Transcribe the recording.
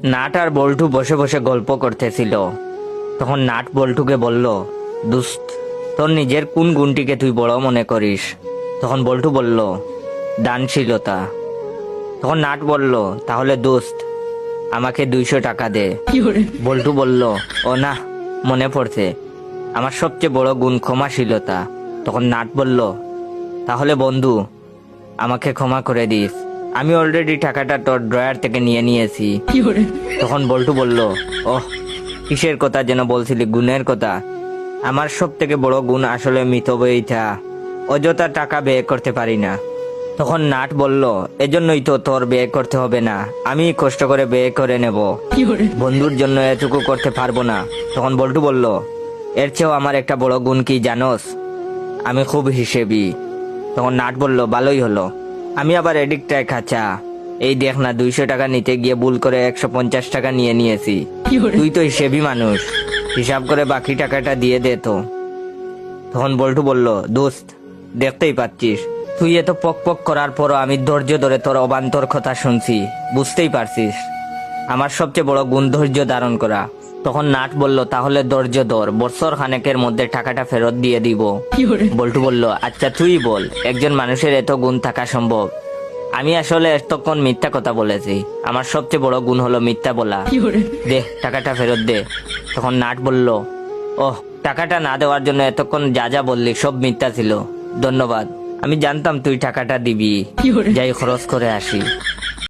Nut আর বল্টু বসে বসে গল্প করতেছিল। তখন নাট বল্টুকে বলল, দোস্ত, তোর নিজের কোন গুণটিকে তুই বড় মনে করিস? তখন বল্টু বলল, দানশীলতা। তখন নাট বলল, তাহলে দোস্ত, আমাকে 200 টাকা দে। বল্টু বলল, ও না, মনে পড়ছে, আমার সবচেয়ে বড় গুণ ক্ষমাশীলতা। তখন নাট বলল, তাহলে বন্ধু, আমাকে ক্ষমা করে দিস, আমি অলরেডি টাকাটা তোর ড্রয়ার থেকে নিয়ে নিয়েছি। তখন বল্টু বলল, ওহ, কিসের কথা যেন বলছিলি? গুণের কথা? আমার সব থেকে বড় গুণ আসলে মিতব্যয়িতা, অযথা টাকা ব্যয় করতে পারি না। তখন নাট বলল, এজন্যই তো তোর ব্যয় করতে হবে না, আমি কষ্ট করে ব্যয় করে নেব, বন্ধুর জন্য এটুকু করতে পারবো না। তখন বল্টু বলল, এর চেয়েও আমার একটা বড় গুণ কি জানোস? আমি খুব হিসেবি। তখন নাট বলল, ভালোই হলো, আমি আবার এদিকটায় খাঁচা। এই দেখ না, 200 টাকা নিতে গিয়ে ভুল করে 150 টাকা নিয়ে নিয়েছি। তুই তো হিসেবি মানুষ, হিসাব করে বাকি টাকাটা দিয়ে দে তো। তখন বল্টু বলল, দোস্ত, দেখতেই পাচ্ছিস, তুই এত পক পক করার পরও আমি ধৈর্য ধরে তোর অবান্তর কথা শুনছি, বুঝতেই পারছিস আমার সবচেয়ে বড় গুণ ধৈর্য ধারণ করা। তখন নাট বলল, তাহলে ধৈর্য ধর, বছর খানেকের মধ্যে টাকাটা ফেরত দিয়ে দিব। বল্টু বলল, আচ্ছা তুই বল, একজন মানুষের এত গুণ থাকা সম্ভব? আমি আসলে এতক্ষণ মিথ্যা কথা বলেছি, আমার সবচেয়ে বড় গুণ হলো মিথ্যা বলা। দে টাকাটা ফেরত দে। তখন নাট বলল, ওহ, টাকাটা না দেওয়ার জন্য এতক্ষণ যা যা বললি সব মিথ্যা ছিল, ধন্যবাদ, আমি জানতাম তুই টাকাটা দিবি, যাই খরচ করে আসি।